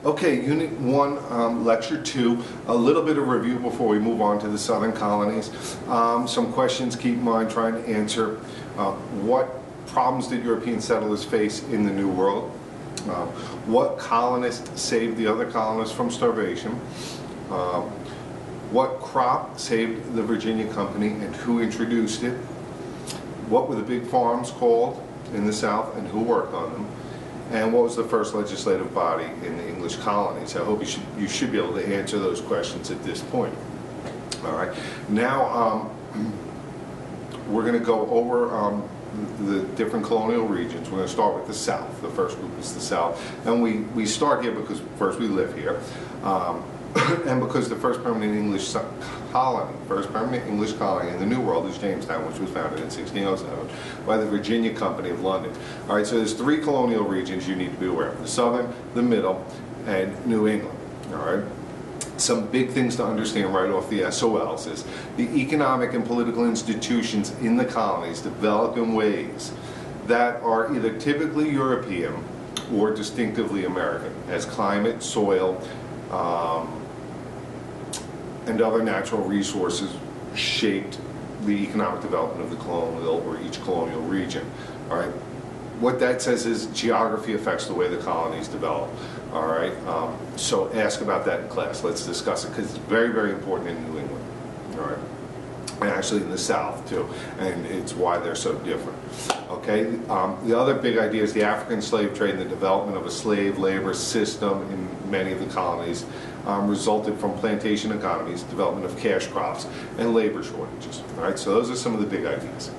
Okay, Unit 1, Lecture 2, a little bit of review before we move on to the Southern Colonies. Some questions, keep in mind, trying to answer what problems did European settlers face in the New World? What colonists saved the other colonists from starvation? What crop saved the Virginia Company and who introduced it? What were the big farms called in the South and who worked on them? And what was the first legislative body in the English colonies? I hope you should be able to answer those questions at this point. All right. Now we're going to go over the different colonial regions. We're going to start with the South. The first group is the South, and we start here because first we live here, and because the first permanent English colony in the New World is Jamestown, which was founded in 1607 by the Virginia Company of London. All right, so there's three colonial regions you need to be aware of: the Southern, the Middle, and New England. All right. Some big things to understand right off the SOLs is the economic and political institutions in the colonies developed in ways that are either typically European or distinctively American, as climate, soil, and other natural resources shaped the economic development of the colonial or each colonial region. All right. What that says is geography affects the way the colonies develop. All right. So ask about that in class. Let's discuss it because it's very, very important in New England. All right. And actually in the South too, and it's why they're so different. Okay. The other big idea is the African slave trade and the development of a slave labor system in many of the colonies resulted from plantation economies, development of cash crops, and labor shortages. All right. So those are some of the big ideas.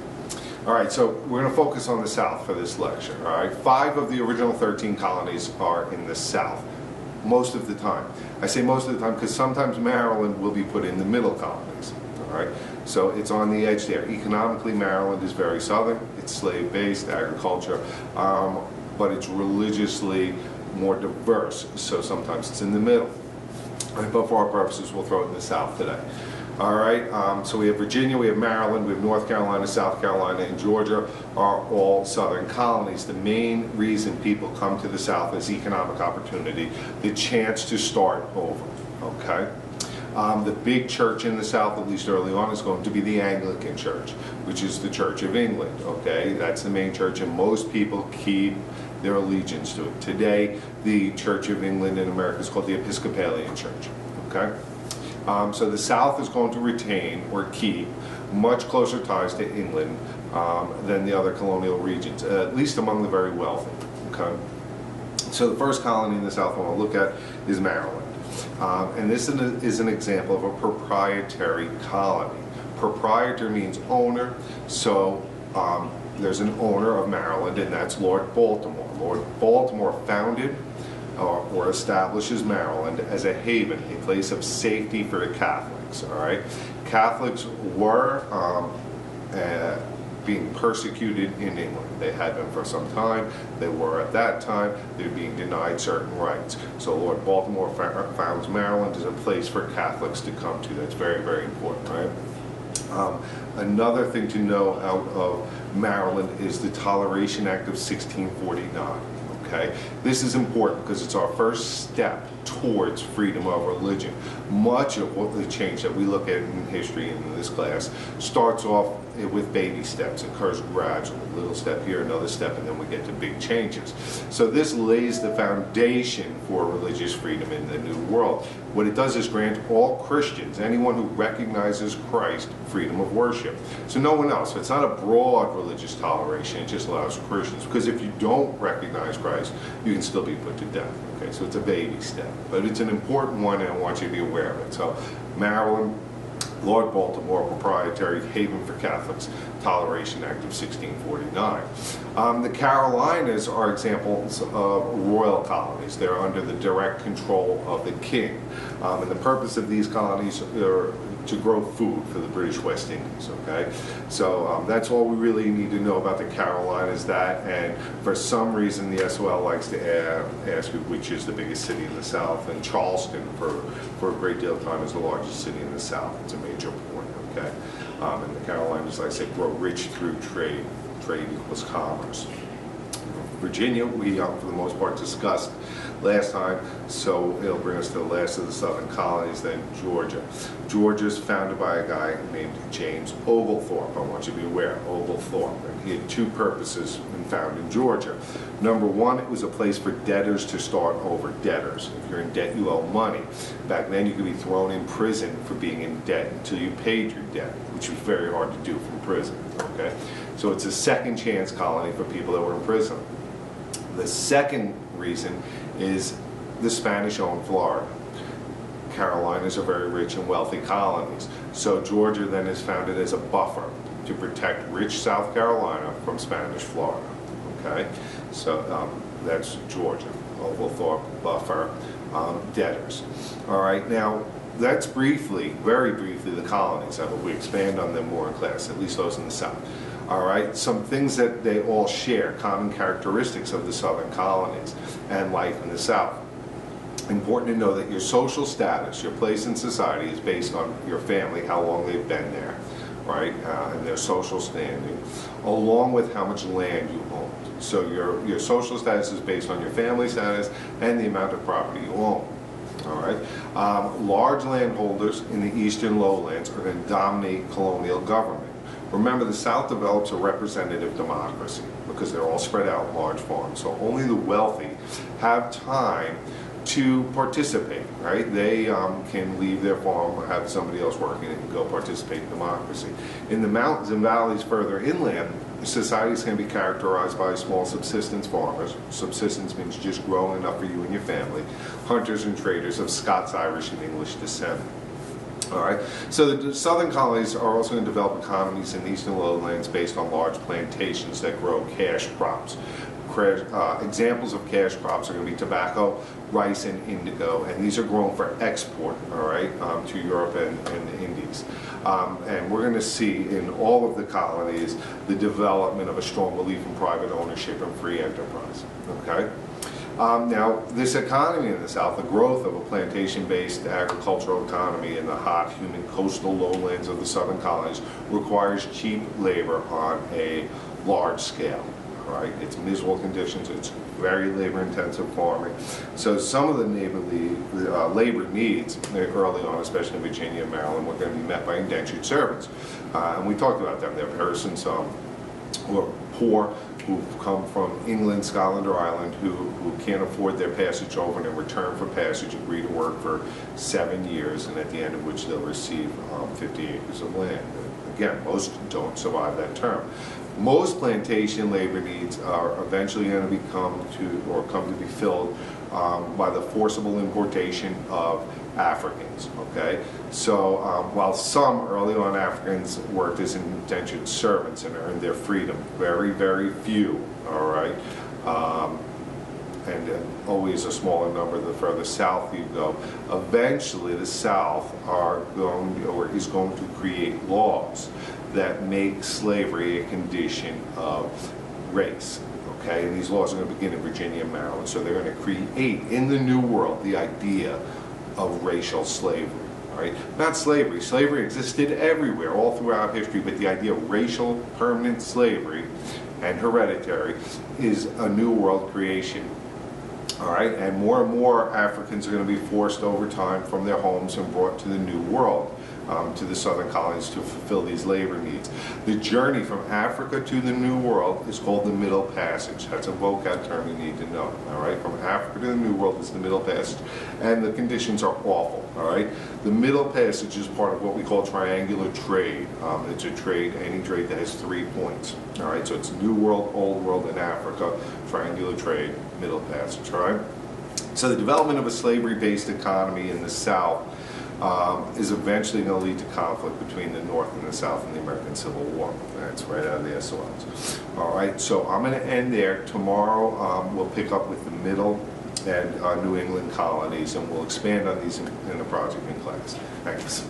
All right, so we're going to focus on the South for this lecture. All right, 5 of the original 13 colonies are in the South, most of the time. I say most of the time because sometimes Maryland will be put in the middle colonies. All right, so it's on the edge there. Economically, Maryland is very southern. It's slave-based agriculture, but it's religiously more diverse. So sometimes it's in the middle. All right, but for our purposes, we'll throw it in the South today. All right, so we have Virginia, we have Maryland, we have North Carolina, South Carolina, and Georgia are all southern colonies. The main reason people come to the South is economic opportunity, the chance to start over, okay? The big church in the South, at least early on, is going to be the Anglican Church, which is the Church of England, okay? That's the main church, and most people keep their allegiance to it. Today, the Church of England in America is called the Episcopalian Church, okay? So the South is going to retain or keep much closer ties to England than the other colonial regions, at least among the very wealthy. Okay. So the first colony in the South I want to look at is Maryland. And this is an example of a proprietary colony. Proprietor means owner, so there's an owner of Maryland, and that's Lord Baltimore. Lord Baltimore founded or establishes Maryland as a haven, a place of safety for the Catholics. All right, Catholics were being persecuted in England. They had been for some time. They were at that time. They're being denied certain rights. So Lord Baltimore founds Maryland as a place for Catholics to come to. That's very, very important, right? Another thing to know out of Maryland is the Toleration Act of 1649. Okay, this is important because it's our first step towards freedom of religion. Much of what the change that we look at in history in this class starts off with baby steps, occurs gradually, a little step here, another step, and then we get to big changes. So this lays the foundation for religious freedom in the New World. What it does is grant all Christians, anyone who recognizes Christ, freedom of worship. So no one else. It's not a broad religious toleration, it just allows Christians, because if you don't recognize Christ, you can still be put to death. Okay, so it's a baby step, but it's an important one, and I want you to be aware of it. So Maryland, Lord Baltimore, proprietary haven for Catholics, Toleration Act of 1649. The Carolinas are examples of royal colonies. They're under the direct control of the king. And the purpose of these colonies are to grow food for the British West Indies, okay? So that's all we really need to know about the Carolinas, and for some reason the SOL likes to ask you which is the biggest city in the South, and Charleston for a great deal of time is the largest city in the South. It's a major point, okay? And the Carolinas, like I said, grow rich through trade. Trade equals commerce. Virginia, we, for the most part, discussed last time, so it'll bring us to the last of the southern colonies, then Georgia. Georgia's founded by a guy named James Oglethorpe. I want you to be aware, Oglethorpe. And he had two purposes when found in Georgia. Number one, it was a place for debtors to start over debtors. If you're in debt, you owe money. Back then, you could be thrown in prison for being in debt until you paid your debt, which was very hard to do from prison. Okay, so it's a second chance colony for people that were in prison. The second reason is the Spanish owned Florida. Carolinas are very rich and wealthy colonies. So Georgia then is founded as a buffer to protect rich South Carolina from Spanish Florida. Okay, so that's Georgia. Oglethorpe, buffer, debtors. All right, now that's briefly, very briefly, the colonies. I hope we expand on them more in class, at least those in the South. All right, some things that they all share, common characteristics of the southern colonies and life in the South. Important to know that your social status, your place in society, is based on your family, how long they've been there, right, and their social standing, along with how much land you own. So your social status is based on your family status and the amount of property you own. All right, large landholders in the eastern lowlands are going to dominate colonial government. Remember, the South develops a representative democracy because they're all spread out in large farms. So only the wealthy have time to participate, right? They can leave their farm, have somebody else working, and go participate in democracy. In the mountains and valleys further inland, societies can be characterized by small subsistence farmers. Subsistence means just growing enough for you and your family. Hunters and traders of Scots, Irish, and English descent. All right, so the southern colonies are also going to develop economies in the eastern lowlands based on large plantations that grow cash crops. Examples of cash crops are going to be tobacco, rice, and indigo, and these are grown for export, all right, to Europe and the Indies. And we're going to see in all of the colonies the development of a strong belief in private ownership and free enterprise, okay? Now, this economy in the South, the growth of a plantation-based agricultural economy in the hot, humid coastal lowlands of the southern colonies requires cheap labor on a large scale. Right? It's miserable conditions, it's very labor-intensive farming. So some of the labor needs early on, especially in Virginia and Maryland, were going to be met by indentured servants. And we talked about them. They're persons who are poor, who've come from England, Scotland, or Ireland, who can't afford their passage over, and in return for passage agree to work for 7 years, and at the end of which they'll receive 50 acres of land. Again, most don't survive that term. Most plantation labor needs are eventually going to come to be filled by the forcible importation of Africans, okay? So while some early on Africans worked as indentured servants and earned their freedom, very, very few, all right? And always a smaller number the further south you go. Eventually the South is going to create laws that make slavery a condition of race, okay? And these laws are going to begin in Virginia and Maryland. So they're going to create in the New World the idea of racial slavery, all right? Not slavery. Slavery existed everywhere, all throughout history, but the idea of racial permanent slavery and hereditary is a New World creation. All right, and more Africans are going to be forced over time from their homes and brought to the New World, to the southern colonies to fulfill these labor needs. The journey from Africa to the New World is called the Middle Passage. That's a vocab term you need to know. All right, from Africa to the New World is the Middle Passage, and the conditions are awful. All right, the Middle Passage is part of what we call triangular trade. It's a trade, any trade that has 3 points. All right, so it's New World, Old World, and Africa. Triangular trade, Middle Passage. All right. So the development of a slavery-based economy in the South is eventually going to lead to conflict between the North and the South in the American Civil War. That's right out of the SOLs. All right, so I'm going to end there. Tomorrow we'll pick up with the Middle and New England colonies, and we'll expand on these in a project in class. Thanks.